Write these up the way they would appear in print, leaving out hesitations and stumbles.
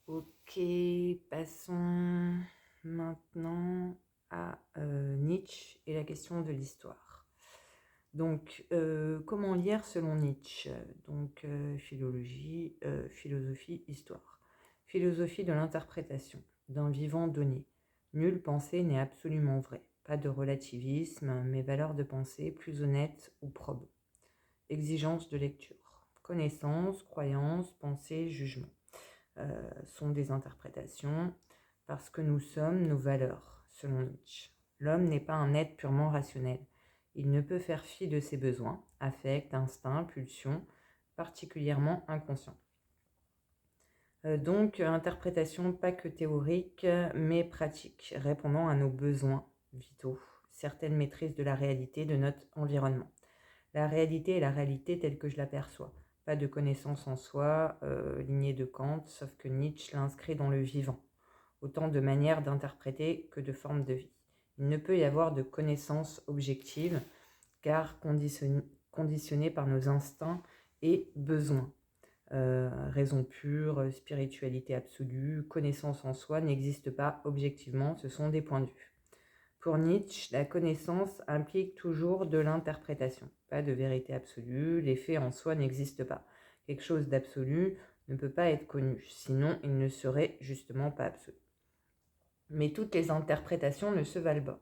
Ok, passons maintenant à Nietzsche et la question de l'histoire. Donc, comment lire selon Nietzsche? Donc, philologie, philosophie, histoire. Philosophie de l'interprétation, d'un vivant donné. Nulle pensée n'est absolument vraie. Pas de relativisme, mais valeurs de pensée plus honnêtes ou probes. Exigence de lecture. Connaissance, croyance, pensée, jugement. Sont des interprétations parce que nous sommes nos valeurs, selon Nietzsche. L'homme n'est pas un être purement rationnel. Il ne peut faire fi de ses besoins, affects, instincts, pulsions, particulièrement inconscients. Donc, interprétation pas que théorique, mais pratique, répondant à nos besoins vitaux, certaines maîtrises de la réalité de notre environnement. La réalité est la réalité telle que je l'aperçois. Pas de connaissance en soi, lignée de Kant, sauf que Nietzsche l'inscrit dans le vivant. Autant de manières d'interpréter que de formes de vie. Il ne peut y avoir de connaissance objective, car conditionnée par nos instincts et besoins. Raison pure, spiritualité absolue, connaissance en soi n'existe pas objectivement, ce sont des points de vue. Pour Nietzsche, la connaissance implique toujours de l'interprétation, pas de vérité absolue, les faits en soi n'existent pas. Quelque chose d'absolu ne peut pas être connu, sinon il ne serait justement pas absolu. Mais toutes les interprétations ne se valent pas.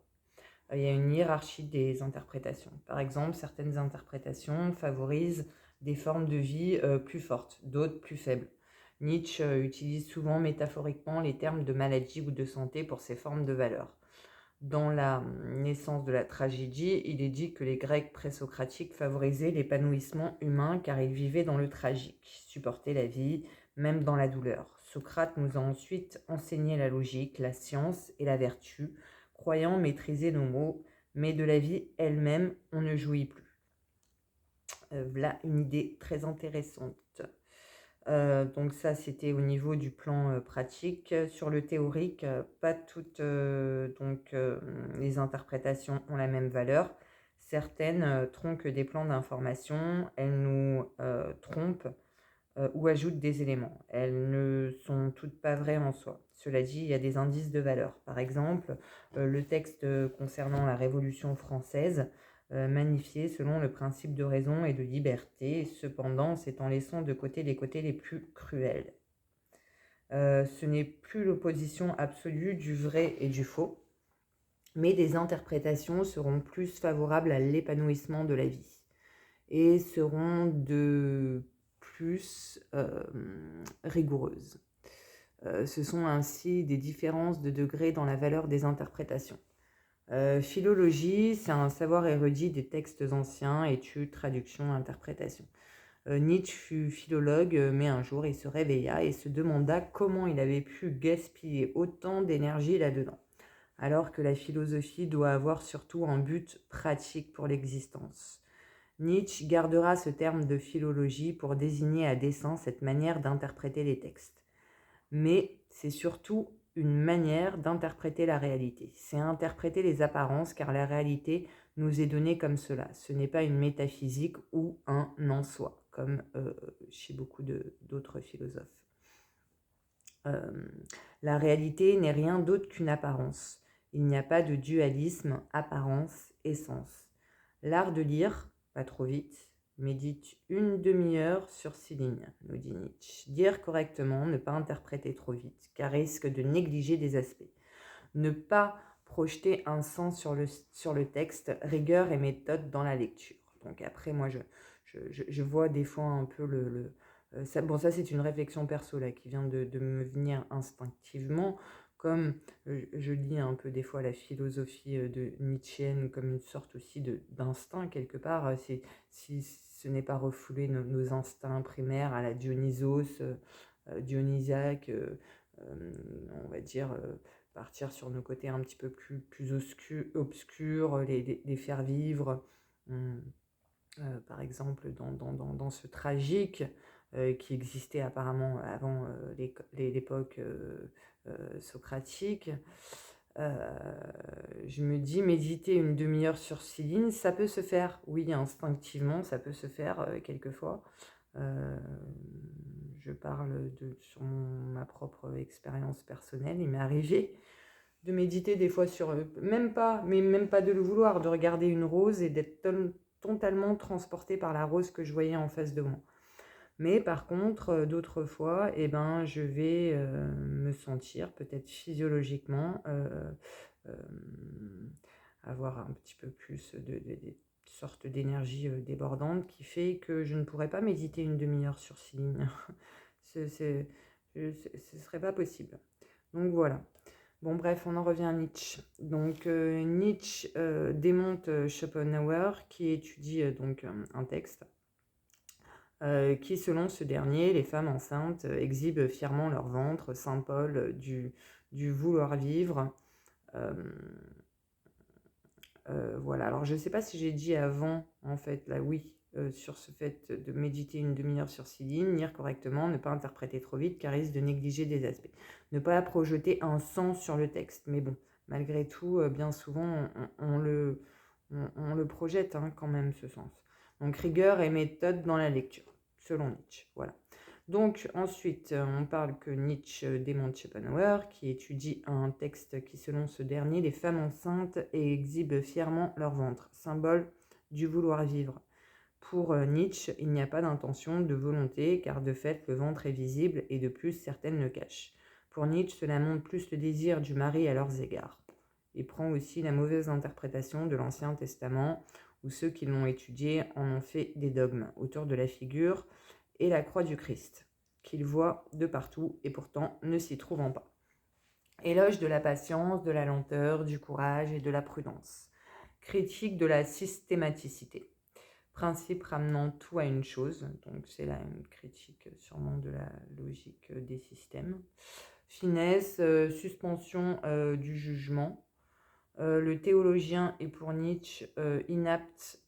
Il y a une hiérarchie des interprétations. Par exemple, certaines interprétations favorisent des formes de vie plus fortes, d'autres plus faibles. Nietzsche utilise souvent métaphoriquement les termes de maladie ou de santé pour ces formes de valeurs. Dans la naissance de la tragédie, il est dit que les Grecs présocratiques favorisaient l'épanouissement humain car ils vivaient dans le tragique, supportaient la vie, même dans la douleur. Socrate nous a ensuite enseigné la logique, la science et la vertu, croyant maîtriser nos mots, mais de la vie elle-même, on ne jouit plus. Voilà une idée très intéressante. Donc ça, c'était au niveau du plan pratique. Sur le théorique, pas toutes les interprétations ont la même valeur. Certaines tronquent des plans d'information, elles nous trompent ou ajoutent des éléments. Elles ne sont toutes pas vraies en soi. Cela dit, il y a des indices de valeur. Par exemple, le texte concernant la Révolution française magnifié selon le principe de raison et de liberté, cependant c'est en laissant de côté les côtés les plus cruels. Ce n'est plus l'opposition absolue du vrai et du faux, mais des interprétations seront plus favorables à l'épanouissement de la vie et seront de plus rigoureuses. Ce sont ainsi des différences de degré dans la valeur des interprétations. Philologie, c'est un savoir érudit des textes anciens, études, traductions, interprétations. Nietzsche fut philologue, mais un jour il se réveilla et se demanda comment il avait pu gaspiller autant d'énergie là-dedans, alors que la philosophie doit avoir surtout un but pratique pour l'existence. Nietzsche gardera ce terme de philologie pour désigner à dessein cette manière d'interpréter les textes. Mais c'est surtout une manière d'interpréter la réalité. C'est interpréter les apparences car la réalité nous est donnée comme cela. Ce n'est pas une métaphysique ou un en soi, comme chez beaucoup d'autres philosophes. La réalité n'est rien d'autre qu'une apparence. Il n'y a pas de dualisme, apparence, essence. L'art de lire, pas trop vite, médite une demi-heure sur 6 lignes, nous dit Nietzsche. Dire correctement, ne pas interpréter trop vite, car risque de négliger des aspects. Ne pas projeter un sens sur le texte, rigueur et méthode dans la lecture. Donc après, moi, je vois des fois un peu ça c'est une réflexion perso là, qui vient de me venir instinctivement, comme je lis un peu des fois la philosophie de Nietzscheenne comme une sorte aussi d'instinct quelque part, si ce n'est pas refouler nos instincts primaires à la Dionysos, Dionysiaque, on va dire partir sur nos côtés un petit peu plus obscurs, les faire vivre. Par exemple, dans ce tragique qui existait apparemment avant l'époque socratique, je me dis, méditer une demi-heure sur 6 lignes, ça peut se faire, oui, instinctivement, ça peut se faire quelquefois. je parle sur ma propre expérience personnelle. Il m'est arrivé de méditer des fois sur, même pas de le vouloir, de regarder une rose et d'être totalement transportée par la rose que je voyais en face de moi. Mais par contre, d'autres fois, eh ben, je vais me sentir peut-être physiologiquement avoir un petit peu plus de sorte d'énergie débordante qui fait que je ne pourrais pas méditer une demi-heure sur 6 lignes. Ce serait pas possible. Donc voilà. Bon bref, on en revient à Nietzsche. Donc Nietzsche démonte Schopenhauer qui étudie donc un texte qui, selon ce dernier, les femmes enceintes exhibent fièrement leur ventre, symbole du vouloir vivre. Voilà, alors je ne sais pas si j'ai dit avant, en fait, là oui, sur ce fait de méditer une demi-heure sur 6 lignes, lire correctement, ne pas interpréter trop vite, car risque de négliger des aspects. Ne pas projeter un sens sur le texte, mais bon, malgré tout, bien souvent, on le projette quand même, ce sens. Donc rigueur et méthode dans la lecture, selon Nietzsche, voilà. Donc ensuite, on parle que Nietzsche démonte Schopenhauer, qui étudie un texte qui, selon ce dernier, les femmes enceintes et exhibent fièrement leur ventre, symbole du vouloir vivre. Pour Nietzsche, il n'y a pas d'intention de volonté, car de fait, le ventre est visible et de plus, certaines le cachent. Pour Nietzsche, cela montre plus le désir du mari à leurs égards. Il prend aussi la mauvaise interprétation de l'Ancien Testament, où ceux qui l'ont étudié en ont fait des dogmes autour de la figure et la croix du Christ, qu'il voit de partout et pourtant ne s'y trouvant pas. Éloge de la patience, de la lenteur, du courage et de la prudence. Critique de la systématicité. Principe ramenant tout à une chose, donc c'est là une critique sûrement de la logique des systèmes. Finesse, suspension du jugement. Le théologien est pour Nietzsche inapte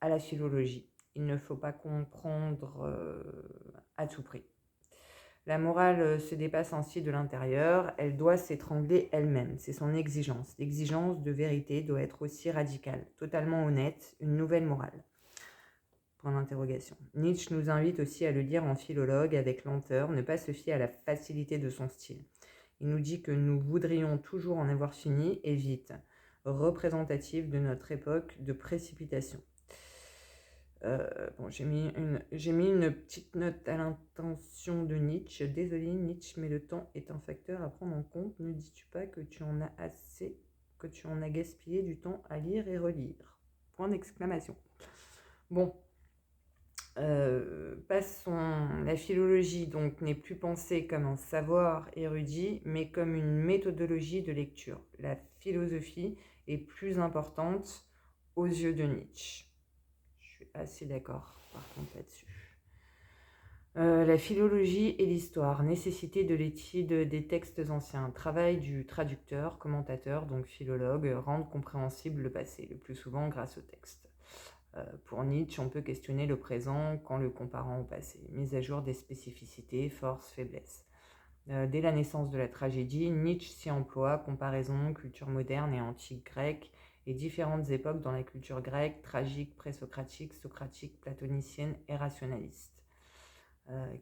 à la philologie. Il ne faut pas comprendre à tout prix. La morale se dépasse ainsi de l'intérieur, elle doit s'étrangler elle-même, c'est son exigence. L'exigence de vérité doit être aussi radicale, totalement honnête, une nouvelle morale. Point d'interrogation. Nietzsche nous invite aussi à le lire en philologue avec lenteur, ne pas se fier à la facilité de son style. Il nous dit que nous voudrions toujours en avoir fini et vite, représentatif de notre époque de précipitation. Bon, j'ai mis une petite note à l'intention de Nietzsche. Désolé Nietzsche, mais le temps est un facteur à prendre en compte. Ne dis-tu pas que tu en as assez, que tu en as gaspillé du temps à lire et relire? Point d'exclamation. Bon, passons. La philologie donc n'est plus pensée comme un savoir érudit, mais comme une méthodologie de lecture. La philosophie est plus importante aux yeux de Nietzsche. Je suis assez d'accord par contre là-dessus. La philologie et l'histoire, nécessité de l'étude des textes anciens, travail du traducteur, commentateur, donc philologue, rendre compréhensible le passé, le plus souvent grâce au texte. Pour Nietzsche, on peut questionner le présent qu'en le comparant au passé. Mise à jour des spécificités, forces, faiblesses. Dès la naissance de la tragédie, Nietzsche s'y emploie, comparaison, culture moderne et antique grecque, et différentes époques dans la culture grecque, tragique, présocratique, socratique, platonicienne et rationaliste.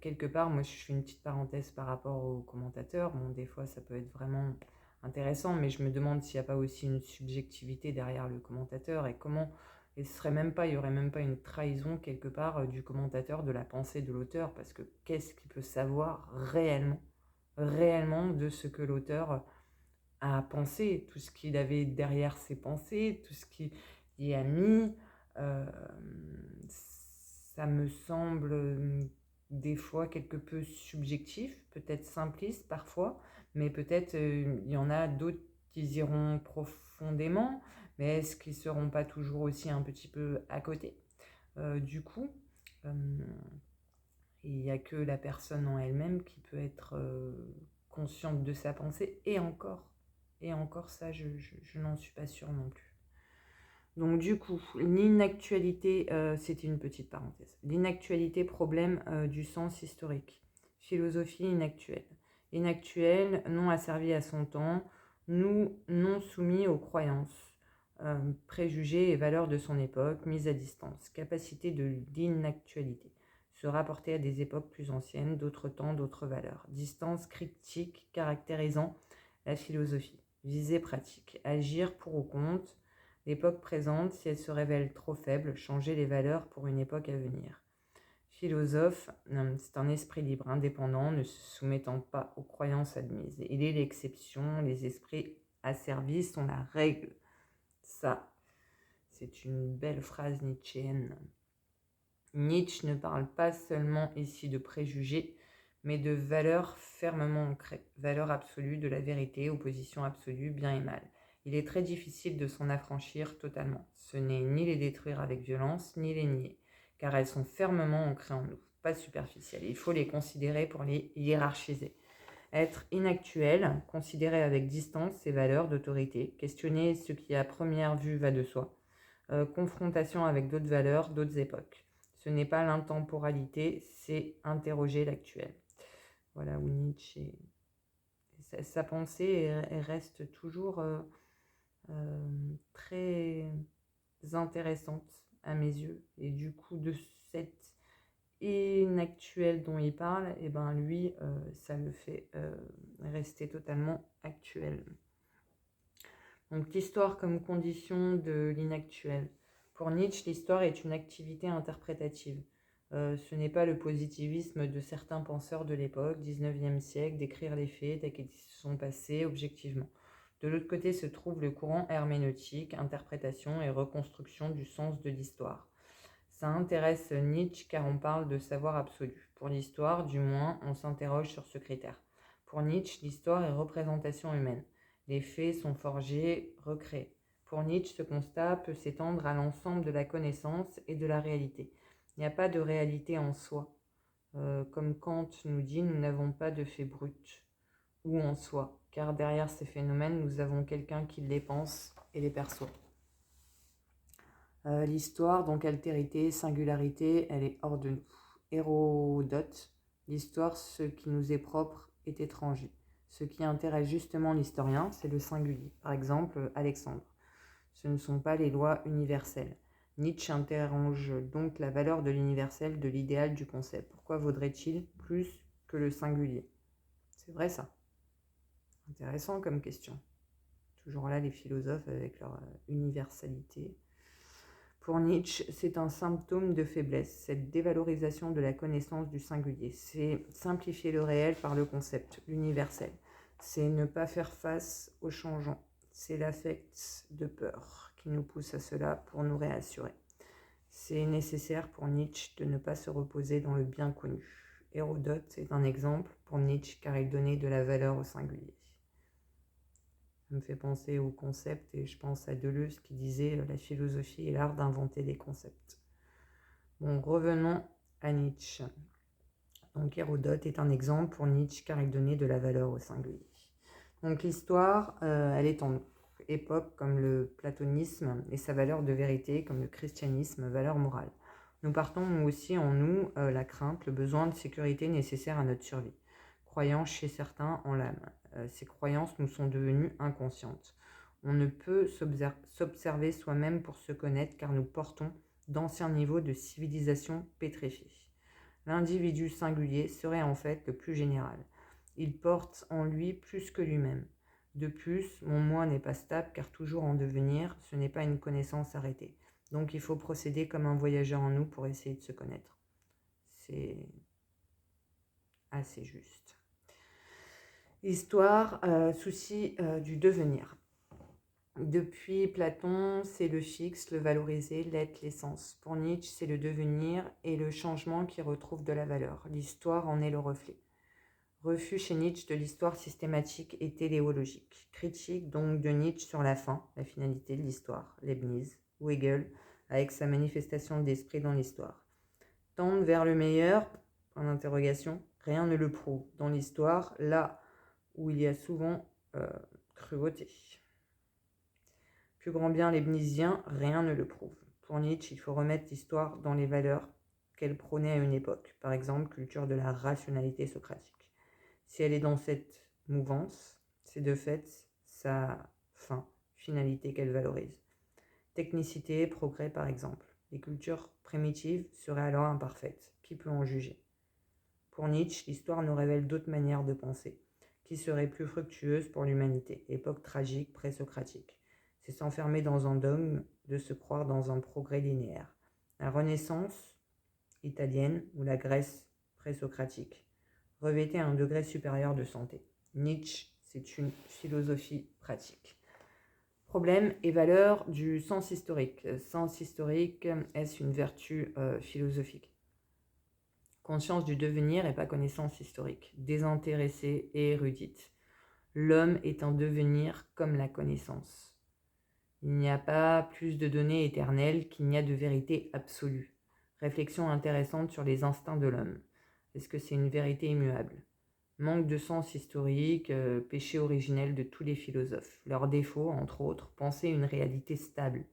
Quelque part, moi je fais une petite parenthèse par rapport aux commentateurs. Bon, des fois ça peut être vraiment intéressant, mais je me demande s'il n'y a pas aussi une subjectivité derrière le commentateur et comment il n'y aurait même pas une trahison quelque part du commentateur de la pensée de l'auteur, parce que qu'est-ce qu'il peut savoir réellement de ce que l'auteur a pensé, tout ce qu'il avait derrière ses pensées, tout ce qu'il y a mis, ça me semble des fois quelque peu subjectif, peut-être simpliste parfois, mais peut-être il y en a d'autres qui iront profondément, mais est-ce qu'ils ne seront pas toujours aussi un petit peu à côté? Du coup, il n'y a que la personne en elle-même qui peut être consciente de sa pensée, et encore ça, je n'en suis pas sûre non plus. Donc du coup, l'inactualité, c'était une petite parenthèse. L'inactualité, problème du sens historique. Philosophie inactuelle. Inactuelle, non asservie à son temps, nous non soumis aux croyances, préjugés et valeurs de son époque, mise à distance. Capacité de l'inactualité. se rapporter à des époques plus anciennes, d'autres temps, d'autres valeurs. Distance critique caractérisant la philosophie. Visée pratique. Agir pour ou contre l'époque présente si elle se révèle trop faible, changer les valeurs pour une époque à venir. Philosophe, c'est un esprit libre, indépendant, ne se soumettant pas aux croyances admises. Il est l'exception, les esprits asservis sont la règle. Ça, c'est une belle phrase nietzschéenne. Nietzsche ne parle pas seulement ici de préjugés, mais de valeurs fermement ancrées, valeurs absolues de la vérité, opposition absolue, bien et mal. Il est très difficile de s'en affranchir totalement. Ce n'est ni les détruire avec violence, ni les nier, car elles sont fermement ancrées en nous, pas superficielles. Il faut les considérer pour les hiérarchiser. Être inactuel, considérer avec distance ces valeurs d'autorité, questionner ce qui à première vue va de soi, confrontation avec d'autres valeurs, d'autres époques. Ce n'est pas l'intemporalité, c'est interroger l'actuel. Voilà où Nietzsche, sa pensée reste toujours très intéressante à mes yeux. Et du coup, de cette inactuel dont il parle, et ben lui, ça le fait rester totalement actuel. Donc l'histoire comme condition de l'inactuel. Pour Nietzsche, l'histoire est une activité interprétative. Ce n'est pas le positivisme de certains penseurs de l'époque, 19e siècle, d'écrire les faits tels qu'ils se sont passés objectivement. De l'autre côté se trouve le courant herméneutique, interprétation et reconstruction du sens de l'histoire. Ça intéresse Nietzsche car on parle de savoir absolu. Pour l'histoire, du moins, on s'interroge sur ce critère. Pour Nietzsche, l'histoire est représentation humaine. Les faits sont forgés, recréés. Pour Nietzsche, ce constat peut s'étendre à l'ensemble de la connaissance et de la réalité. Il n'y a pas de réalité en soi. Comme Kant nous dit, nous n'avons pas de faits bruts ou en soi, car derrière ces phénomènes, nous avons quelqu'un qui les pense et les perçoit. L'histoire, donc altérité, singularité, elle est hors de nous. Hérodote, l'histoire, ce qui nous est propre est étranger. Ce qui intéresse justement l'historien, c'est le singulier. Par exemple, Alexandre. Ce ne sont pas les lois universelles. Nietzsche interroge donc la valeur de l'universel, de l'idéal, du concept. Pourquoi vaudrait-il plus que le singulier? C'est vrai ça. Intéressant comme question. Toujours là les philosophes avec leur universalité. Pour Nietzsche, c'est un symptôme de faiblesse, cette dévalorisation de la connaissance du singulier. C'est simplifier le réel par le concept, l'universel. C'est ne pas faire face au changeant. C'est l'affect de peur qui nous pousse à cela pour nous réassurer. C'est nécessaire pour Nietzsche de ne pas se reposer dans le bien connu. Hérodote est un exemple pour Nietzsche car il donnait de la valeur au singulier. Ça me fait penser au concept et je pense à Deleuze qui disait la philosophie est l'art d'inventer des concepts. Bon, revenons à Nietzsche. Donc Hérodote est un exemple pour Nietzsche car il donnait de la valeur au singulier. Donc l'histoire, elle est en nous. Époque comme le platonisme et sa valeur de vérité comme le christianisme, valeur morale. Nous partons nous aussi en nous la crainte, le besoin de sécurité nécessaire à notre survie. Croyance chez certains en l'âme. Ces croyances nous sont devenues inconscientes. On ne peut s'observer soi-même pour se connaître car nous portons d'anciens niveaux de civilisation pétrifiés. L'individu singulier serait en fait le plus général. Il porte en lui plus que lui-même. De plus, mon moi n'est pas stable car toujours en devenir, ce n'est pas une connaissance arrêtée. Donc il faut procéder comme un voyageur en nous pour essayer de se connaître. C'est assez juste. Histoire, souci du devenir. Depuis Platon, c'est le fixe, le valorisé, l'être, l'essence. Pour Nietzsche, c'est le devenir et le changement qui retrouve de la valeur. L'histoire en est le reflet. Refus chez Nietzsche de l'histoire systématique et téléologique. Critique donc de Nietzsche sur la fin, la finalité de l'histoire. Leibniz ou Hegel, avec sa manifestation d'esprit dans l'histoire. Tendre vers le meilleur, en interrogation, rien ne le prouve. Dans l'histoire, là où il y a souvent cruauté. Plus grand bien leibnizien, rien ne le prouve. Pour Nietzsche, il faut remettre l'histoire dans les valeurs qu'elle prônait à une époque. Par exemple, culture de la rationalité socratique. Si elle est dans cette mouvance, c'est de fait sa finalité qu'elle valorise. Technicité, progrès par exemple. Les cultures primitives seraient alors imparfaites. qui peut en juger? Pour Nietzsche, l'histoire nous révèle d'autres manières de penser, qui seraient plus fructueuses pour l'humanité. Époque tragique, présocratique. C'est s'enfermer dans un dogme, de se croire dans un progrès linéaire. La Renaissance italienne ou la Grèce présocratique revêtait un degré supérieur de santé. Nietzsche, c'est une philosophie pratique. Problème et valeur du sens historique. Sens historique, est-ce une vertu philosophique? Conscience du devenir et pas connaissance historique. Désintéressée et érudite. L'homme est un devenir comme la connaissance. Il n'y a pas plus de données éternelles qu'il n'y a de vérité absolue. Réflexion intéressante sur les instincts de l'homme. Est-ce que c'est une vérité immuable? Manque de sens historique, péché originel de tous les philosophes. Leur défaut, entre autres, penser une réalité stable.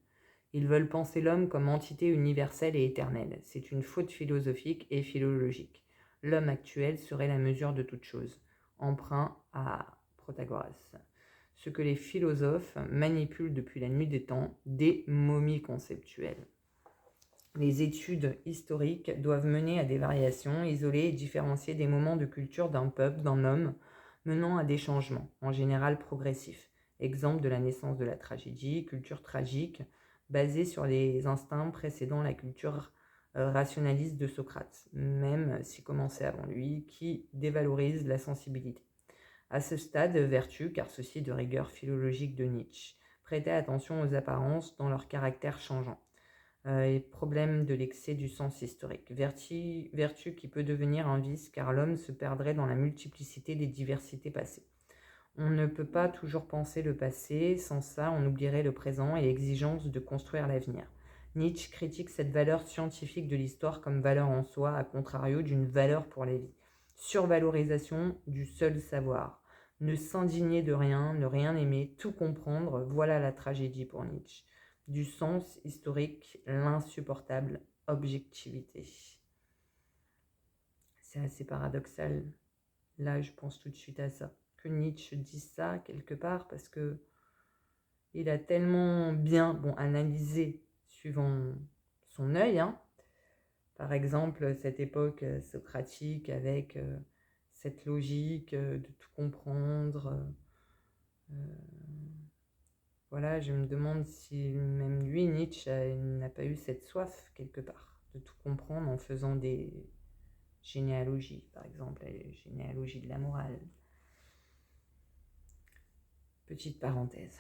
Ils veulent penser l'homme comme entité universelle et éternelle. C'est une faute philosophique et philologique. L'homme actuel serait la mesure de toute chose. Emprunt à Protagoras. Ce que les philosophes manipulent depuis la nuit des temps, des momies conceptuelles. Les études historiques doivent mener à des variations, isoler et différencier des moments de culture d'un peuple, d'un homme, menant à des changements, en général progressifs. Exemple de la naissance de la tragédie, culture tragique, basée sur les instincts précédant la culture rationaliste de Socrate, même si commençait avant lui, qui dévalorise la sensibilité. À ce stade, vertu, car ceci de rigueur philologique de Nietzsche, prêtait attention aux apparences dans leur caractère changeant. Et problème de l'excès du sens historique. Vertu qui peut devenir un vice car l'homme se perdrait dans la multiplicité des diversités passées. On ne peut pas toujours penser le passé, sans ça on oublierait le présent et l'exigence de construire l'avenir. Nietzsche critique cette valeur scientifique de l'histoire comme valeur en soi, à contrario d'une valeur pour la vie. Survalorisation du seul savoir. Ne s'indigner de rien, ne rien aimer, tout comprendre, voilà la tragédie pour Nietzsche. Du sens historique, l'insupportable objectivité. C'est assez paradoxal. Là, je pense tout de suite à ça. Que Nietzsche dise ça quelque part parce que il a tellement bien analysé suivant son œil. Par exemple, cette époque socratique avec cette logique de tout comprendre. Voilà, je me demande si même lui, Nietzsche, n'a pas eu cette soif quelque part de tout comprendre en faisant des généalogies, par exemple, la généalogie de la morale. Petite parenthèse.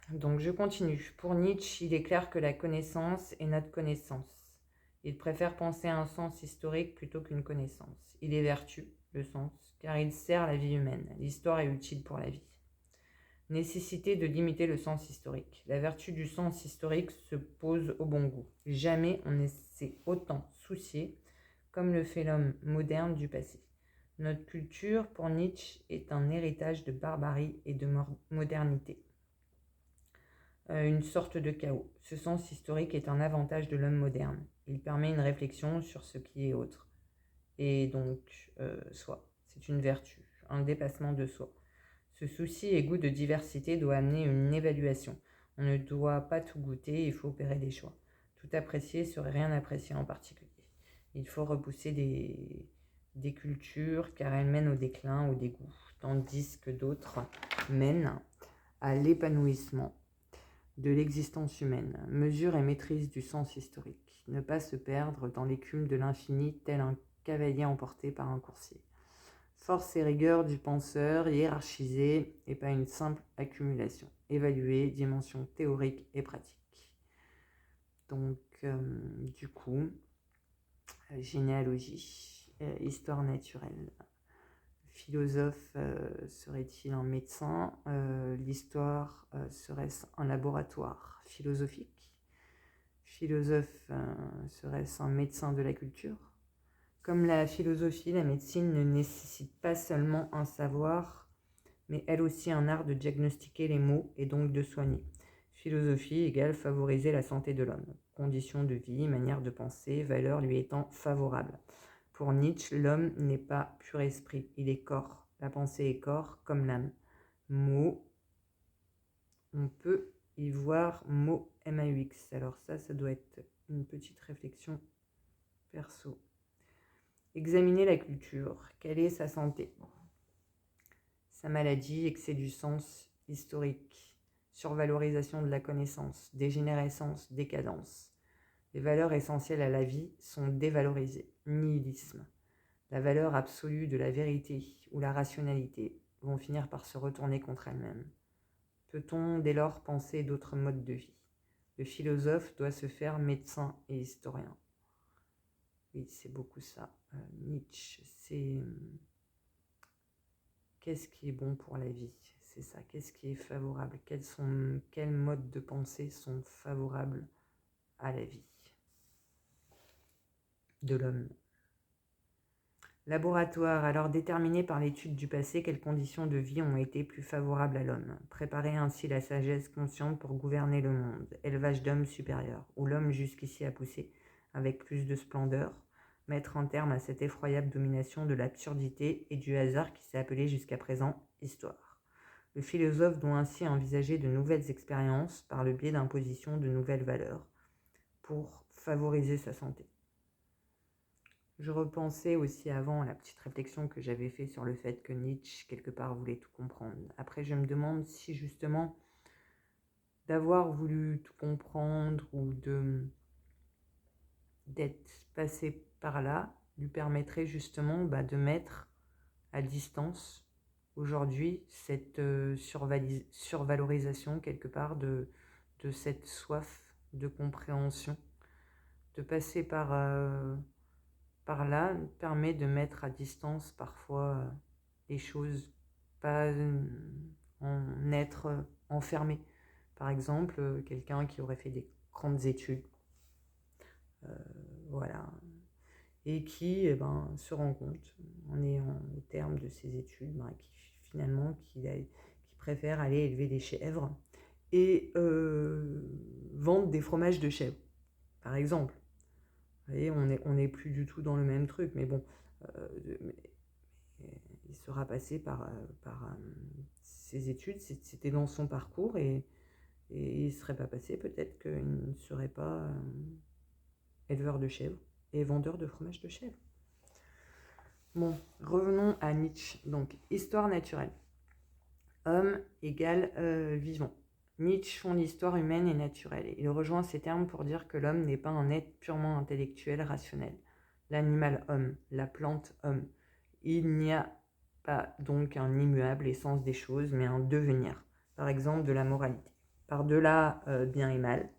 Donc je continue. Pour Nietzsche, il est clair que la connaissance est notre connaissance. Il préfère penser à un sens historique plutôt qu'une connaissance. Il est vertu, le sens, car il sert la vie humaine. L'histoire est utile pour la vie. Nécessité de limiter le sens historique. La vertu du sens historique se pose au bon goût. Jamais on ne s'est autant soucié, comme le fait l'homme moderne du passé. Notre culture, pour Nietzsche, est un héritage de barbarie et de modernité. Une sorte de chaos. Ce sens historique est un avantage de l'homme moderne. Il permet une réflexion sur ce qui est autre. Et donc, soi. C'est une vertu, un dépassement de soi. Ce souci et goût de diversité doit amener une évaluation. On ne doit pas tout goûter, il faut opérer des choix. Tout apprécier serait rien apprécier en particulier. Il faut repousser des cultures car elles mènent au déclin, au dégoût, tandis que d'autres mènent à l'épanouissement de l'existence humaine. Mesure et maîtrise du sens historique. Ne pas se perdre dans l'écume de l'infini tel un cavalier emporté par un coursier. Force et rigueur du penseur, hiérarchisée et pas une simple accumulation. Évaluer, dimension théorique et pratique. Donc, du coup, généalogie, histoire naturelle. Philosophe serait-il un médecin? L'histoire serait-ce un laboratoire philosophique? Philosophe serait-ce un médecin de la culture? Comme la philosophie, la médecine ne nécessite pas seulement un savoir, mais elle aussi un art de diagnostiquer les maux et donc de soigner. Philosophie égale favoriser la santé de l'homme. Conditions de vie, manière de penser, valeurs lui étant favorables. Pour Nietzsche, l'homme n'est pas pur esprit, il est corps. La pensée est corps comme l'âme. Mot, on peut y voir mot MAUX. Alors ça doit être une petite réflexion perso. Examiner la culture. Quelle est sa santé? Sa maladie, excès du sens historique, survalorisation de la connaissance, dégénérescence, décadence. Les valeurs essentielles à la vie sont dévalorisées. Nihilisme. La valeur absolue de la vérité ou la rationalité vont finir par se retourner contre elles-mêmes. Peut-on dès lors penser d'autres modes de vie? Le philosophe doit se faire médecin et historien. Oui, c'est beaucoup ça. Nietzsche, c'est qu'est-ce qui est bon pour la vie? C'est ça, qu'est-ce qui est favorable? Quels modes de pensée sont favorables à la vie de l'homme? Laboratoire, alors déterminer par l'étude du passé quelles conditions de vie ont été plus favorables à l'homme. Préparer ainsi la sagesse consciente pour gouverner le monde. Élevage d'hommes supérieurs, où l'homme jusqu'ici a poussé avec plus de splendeur. Mettre un terme à cette effroyable domination de l'absurdité et du hasard qui s'est appelée jusqu'à présent histoire. Le philosophe doit ainsi envisager de nouvelles expériences par le biais d'imposition de nouvelles valeurs pour favoriser sa santé. Je repensais aussi avant à la petite réflexion que j'avais faite sur le fait que Nietzsche, quelque part, voulait tout comprendre. Après, je me demande si justement d'avoir voulu tout comprendre ou d'être passé par là lui permettrait justement de mettre à distance aujourd'hui cette survalorisation quelque part de cette soif de compréhension. De passer par là permet de mettre à distance parfois les choses, pas en être enfermé. Par exemple, quelqu'un qui aurait fait des grandes études, voilà, et qui se rend compte, en ayant au terme de ses études, qui préfère aller élever des chèvres et vendre des fromages de chèvre, par exemple. Vous voyez, on est plus du tout dans le même truc, mais bon, il sera passé par ses études, c'était dans son parcours, et il ne serait pas passé, peut-être qu'il ne serait pas éleveur de chèvres et vendeur de fromage de chèvre. Bon, revenons à Nietzsche. Donc, histoire naturelle. Homme égale vivant. Nietzsche fonde l'histoire humaine et naturelle. Il rejoint ces termes pour dire que l'homme n'est pas un être purement intellectuel, rationnel. L'animal homme, la plante homme. Il n'y a pas donc un immuable essence des choses, mais un devenir. Par exemple, de la moralité. Par-delà bien et mal,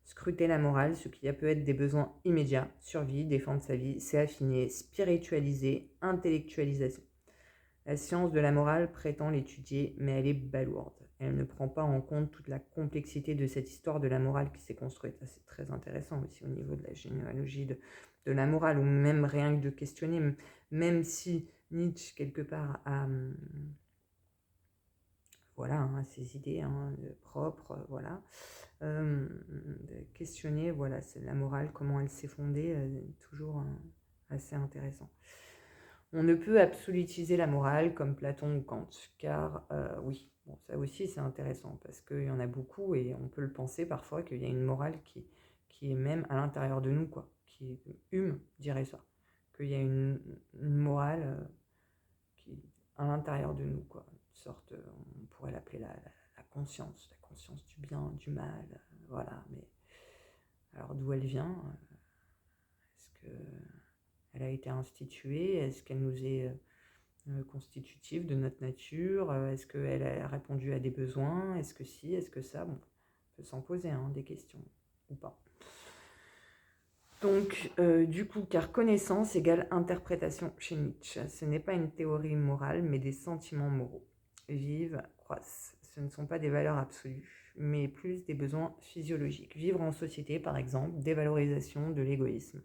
scruter la morale, ce qui peut être des besoins immédiats, survie, défendre sa vie, c'est affiner, spiritualiser, intellectualisation. La science de la morale prétend l'étudier, mais elle est balourde. Elle ne prend pas en compte toute la complexité de cette histoire de la morale qui s'est construite. Ça, c'est très intéressant aussi au niveau de la généalogie de la morale, ou même rien que de questionner, même si Nietzsche, quelque part, a ses idées propres, de questionner c'est la morale, comment elle s'est fondée, toujours assez intéressant. On ne peut absolutiser la morale comme Platon ou Kant, car ça aussi c'est intéressant, parce qu'il y en a beaucoup et on peut le penser parfois qu'il y a une morale qui est même à l'intérieur de nous, qui Hume dirait ça, qu'il y a une morale qui est à l'intérieur de nous, une sorte, on pourrait l'appeler la conscience du bien, du mal, mais alors d'où elle vient? Est-ce que elle a été instituée? Est-ce qu'elle nous est constitutive de notre nature? Est-ce qu'elle a répondu à des besoins? Est-ce que si? Est-ce que ça? Bon, on peut s'en poser des questions, ou pas. Donc, du coup, car connaissance égale interprétation chez Nietzsche. Ce n'est pas une théorie morale, mais des sentiments moraux. Vivent, croissent. Ce ne sont pas des valeurs absolues, mais plus des besoins physiologiques. Vivre en société, par exemple, dévalorisation de l'égoïsme.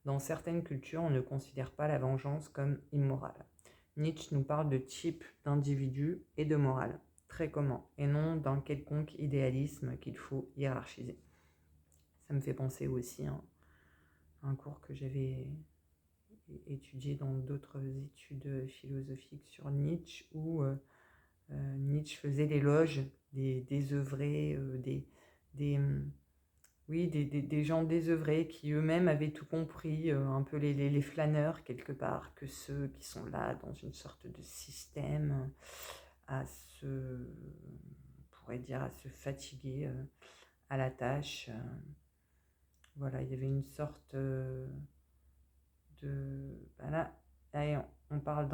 Dans certaines cultures, on ne considère pas la vengeance comme immorale. Nietzsche nous parle de type d'individu et de morale, très commun, et non d'un quelconque idéalisme qu'il faut hiérarchiser. Ça me fait penser aussi à un cours que j'avais étudié dans d'autres études philosophiques sur Nietzsche, où Nietzsche faisait l'éloge des œuvrés, Oui, des gens désœuvrés qui eux-mêmes avaient tout compris, un peu les flâneurs quelque part, que ceux qui sont là dans une sorte de système à se, on pourrait dire, à se fatiguer à la tâche. Voilà, il y avait une sorte ben là, on parle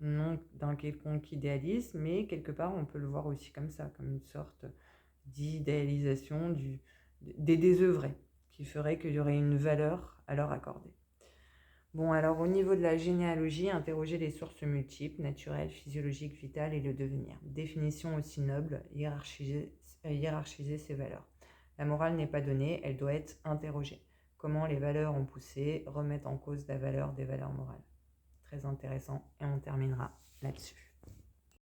non d'un quelconque idéalisme, mais quelque part on peut le voir aussi comme ça, comme une sorte d'idéalisation des désœuvrés, qui ferait qu'il y aurait une valeur à leur accorder. Bon, alors au niveau de la généalogie, interroger les sources multiples, naturelles, physiologiques, vitales et le devenir. Définition aussi noble, hiérarchiser ces valeurs. La morale n'est pas donnée, elle doit être interrogée. Comment les valeurs ont poussé remettent en cause la valeur des valeurs morales. Très intéressant et on terminera là-dessus.